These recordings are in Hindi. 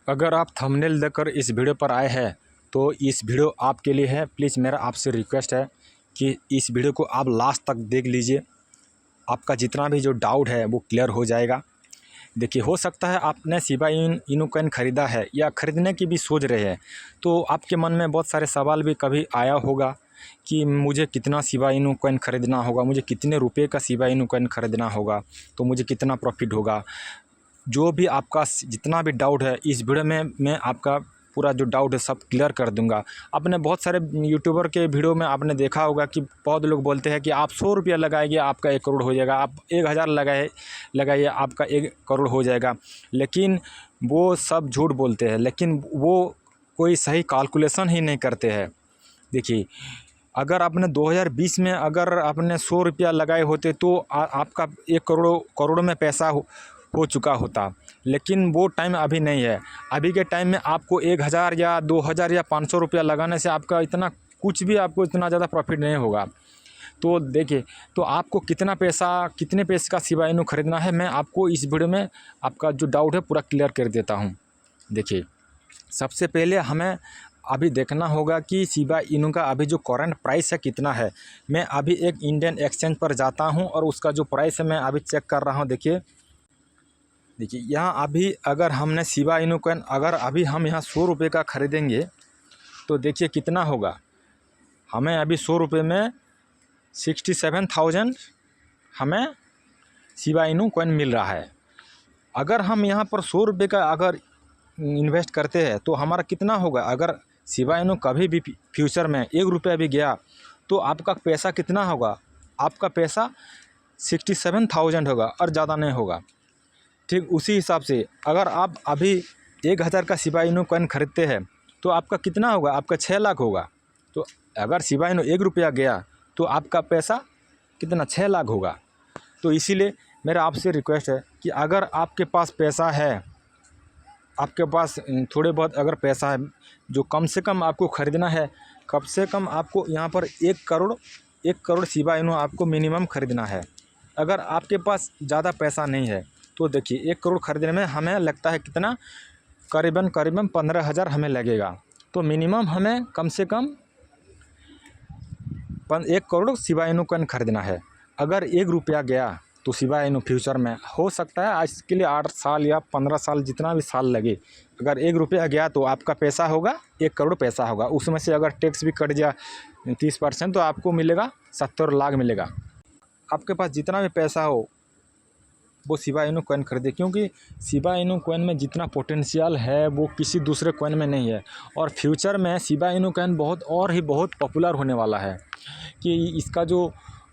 अगर आप थंबनेल देखकर इस वीडियो पर आए हैं तो इस वीडियो आपके लिए है। प्लीज़ मेरा आपसे रिक्वेस्ट है कि इस वीडियो को आप लास्ट तक देख लीजिए। आपका जितना भी जो डाउट है वो क्लियर हो जाएगा। देखिए, हो सकता है आपने शिबा इनू कॉइन ख़रीदा है या ख़रीदने की भी सोच रहे हैं, तो आपके मन में बहुत सारे सवाल भी कभी आया होगा कि मुझे कितना शिबा इनू कॉइन ख़रीदना होगा, मुझे कितने रुपए का शिबा इनू कॉइन ख़रीदना होगा, तो मुझे कितना प्रॉफिट होगा। जो भी आपका जितना भी डाउट है इस वीडियो में मैं आपका पूरा जो डाउट है सब क्लियर कर दूंगा। आपने बहुत सारे यूट्यूबर के वीडियो में आपने देखा होगा कि बहुत लोग बोलते हैं कि आप 100 रुपया लगाइए आपका 1 करोड़ हो जाएगा, आप 1000 लगाइए आपका 1 करोड़ हो जाएगा। लेकिन वो सब झूठ बोलते हैं, लेकिन वो कोई सही कैलकुलेशन ही नहीं करते हैं। देखिए, अगर आपने 2020 में अगर आपने 100 रुपया लगाए होते तो आपका 1 करोड़ में पैसा हो चुका होता। लेकिन वो टाइम अभी नहीं है। अभी के टाइम में आपको 1000 या 2000 या 500 रुपया लगाने से आपका इतना कुछ भी आपको इतना ज़्यादा प्रॉफिट नहीं होगा। तो देखिए, तो आपको कितने पैसे का शिबा इनू ख़रीदना है, मैं आपको इस वीडियो में आपका जो डाउट है पूरा क्लियर कर देता हूँ। देखिए, सबसे पहले हमें अभी देखना होगा कि शिबा इनू का अभी जो करंट प्राइस है कितना है। मैं अभी एक इंडियन एक्सचेंज पर जाता हूँ और उसका जो प्राइस है मैं अभी चेक कर रहा हूँ। देखिए यहाँ अभी अगर हमने शिबा इनू कॉइन अगर अभी हम यहाँ 100 रुपये का ख़रीदेंगे तो देखिए कितना होगा। हमें अभी 100 रुपये में 67,000 हमें शिबा इनू कॉइन मिल रहा है। अगर हम यहाँ पर 100 रुपये का अगर इन्वेस्ट करते हैं तो हमारा कितना होगा। अगर शिबा इनू कभी भी फ्यूचर में 1 रुपया भी गया तो आपका पैसा कितना होगा, आपका पैसा 67,000 होगा और ज़्यादा नहीं होगा। ठीक उसी हिसाब से अगर आप अभी 1000 का शिबा इनू कॉइन खरीदते हैं तो आपका कितना होगा, आपका 6 लाख होगा। तो अगर शिबा इनू 1 रुपया गया तो आपका पैसा कितना, 6 लाख होगा। तो इसीलिए मेरा आपसे रिक्वेस्ट है कि अगर आपके पास पैसा है, आपके पास थोड़े बहुत अगर पैसा है, जो कम से कम आपको ख़रीदना है, कम से कम आपको यहाँ पर 1 करोड़ शिबा इनू आपको मिनिमम ख़रीदना है। अगर आपके पास ज़्यादा पैसा नहीं है तो देखिए 1 करोड़ ख़रीदने में हमें लगता है कितना, करीबन 15,000 हमें लगेगा। तो मिनिमम हमें कम से कम 1 करोड़ शिबा इनू कॉइन ख़रीदना है। अगर 1 रुपया गया तो शिबा इनू फ्यूचर में हो सकता है आज के लिए 8 साल या 15 साल जितना भी साल लगे, अगर 1 रुपया गया तो आपका पैसा होगा 1 करोड़ पैसा होगा। उसमें से अगर टैक्स भी कट गया 30% तो आपको मिलेगा 70 लाख मिलेगा। आपके पास जितना भी पैसा हो वो शिबा इनू कॉइन खरीदे, क्योंकि शिबा इनू कॉइन में जितना पोटेंशियल है वो किसी दूसरे कॉइन में नहीं है। और फ्यूचर में शिबा इनू कॉइन बहुत पॉपुलर होने वाला है कि इसका जो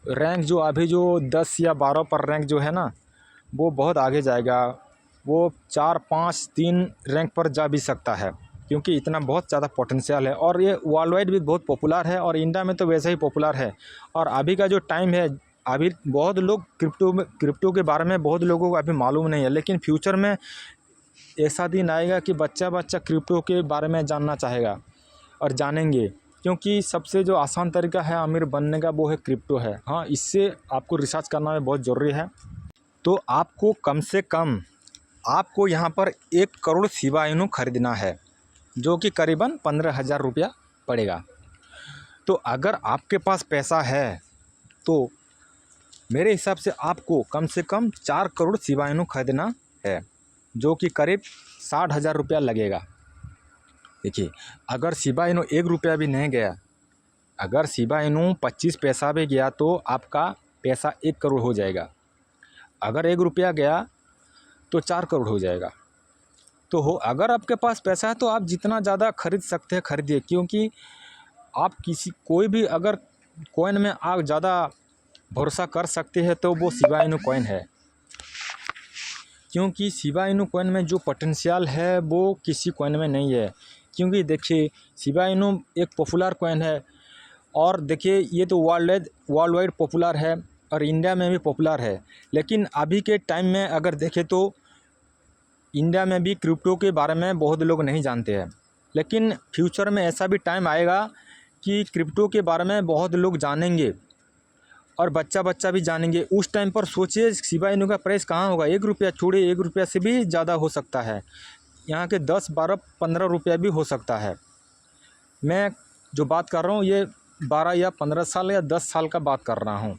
रैंक जो अभी जो 10 या 12 पर रैंक जो है ना, वो बहुत आगे जाएगा। वो 4, 5, 3 रैंक पर जा भी सकता है, क्योंकि इतना बहुत ज़्यादा पोटेंशियल है। और ये वर्ल्ड वाइड भी बहुत पॉपुलर है और इंडिया में तो वैसे ही पॉपुलर है। और अभी का जो टाइम है, अभी बहुत लोग क्रिप्टो के बारे में बहुत लोगों को अभी मालूम नहीं है, लेकिन फ्यूचर में ऐसा दिन आएगा कि बच्चा क्रिप्टो के बारे में जानना चाहेगा और जानेंगे, क्योंकि सबसे जो आसान तरीका है अमीर बनने का वो है क्रिप्टो है। हाँ, इससे आपको रिसर्च करना भी बहुत ज़रूरी है। तो आपको कम से कम आपको यहाँ पर 1 करोड़ शिबा इनू खरीदना है, जो कि करीबन 15,000 रुपया पड़ेगा। तो अगर आपके पास पैसा है तो मेरे हिसाब से आपको कम से कम 4 करोड़ शिबा इनू खरीदना है, जो कि करीब 60,000 रुपया लगेगा। देखिए, अगर शिबा इनू 1 रुपया भी नहीं गया, अगर शिबा इनू 25 पैसा भी गया तो आपका पैसा 1 करोड़ हो जाएगा। अगर 1 रुपया गया तो 4 करोड़ हो जाएगा। तो अगर आपके पास पैसा है तो आप जितना ज़्यादा खरीद सकते हैं खरीदिए, क्योंकि आप कोई भी अगर कॉइन में आप ज़्यादा भरोसा कर सकते हैं तो वो शिबा इनू कॉइन है। क्योंकि शिबा इनू कॉइन में जो पोटेंशियल है वो किसी कॉइन में नहीं है। क्योंकि देखिए, शिबा इनू एक पॉपुलर कॉइन है और देखिए ये तो वर्ल्ड वाइड पॉपुलर है और इंडिया में भी पॉपुलर है। लेकिन अभी के टाइम में अगर देखें तो इंडिया में भी क्रिप्टो के बारे में बहुत लोग नहीं जानते हैं। लेकिन फ्यूचर में ऐसा भी टाइम आएगा कि क्रिप्टो के बारे में बहुत लोग जानेंगे और बच्चा भी जानेंगे। उस टाइम पर सोचिए शिबा इनू का प्राइस कहाँ होगा, 1 रुपया छोड़िए, 1 रुपया से भी ज़्यादा हो सकता है। यहाँ के 10, 12, 15 रुपया भी हो सकता है। मैं जो बात कर रहा हूँ ये 12 या 15 साल या 10 साल का बात कर रहा हूँ।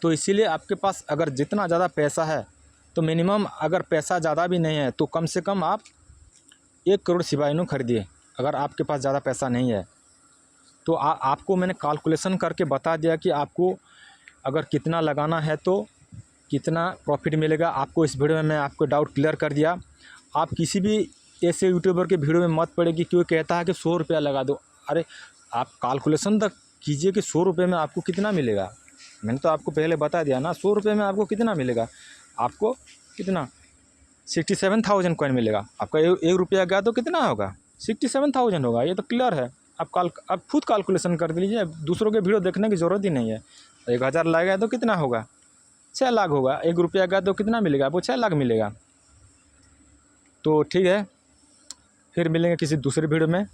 तो इसीलिए आपके पास अगर जितना ज़्यादा पैसा है तो मिनिमम, अगर पैसा ज़्यादा भी नहीं है तो कम से कम आप 1 करोड़ शिबा इनू खरीदिए। अगर आपके पास ज़्यादा पैसा नहीं है तो आपको मैंने कैलकुलेशन करके बता दिया कि आपको अगर कितना लगाना है तो कितना प्रॉफिट मिलेगा। आपको इस वीडियो में मैं आपको डाउट क्लियर कर दिया। आप किसी भी ऐसे यूट्यूबर के वीडियो में मत पड़ेगी कि वो कहता है कि 100 रुपया लगा दो। अरे आप कैलकुलेशन तक कीजिए कि 100 रुपये में आपको कितना मिलेगा। मैंने तो आपको पहले बता दिया ना, 100 रुपये में आपको कितना मिलेगा। आपको कितना 67,000 कॉइन मिलेगा। आपका 1 रुपया गया तो कितना होगा, 67,000 होगा। ये तो क्लियर है। आप खुद कैलकुलेशन कर लीजिए, दूसरों के वीडियो देखने की ज़रूरत ही नहीं है। 1000 लगाया तो कितना होगा, 6 लाख होगा। 1 रुपया गया तो कितना मिलेगा, आपको 6 लाख मिलेगा। तो ठीक है, फिर मिलेंगे किसी दूसरे वीडियो में।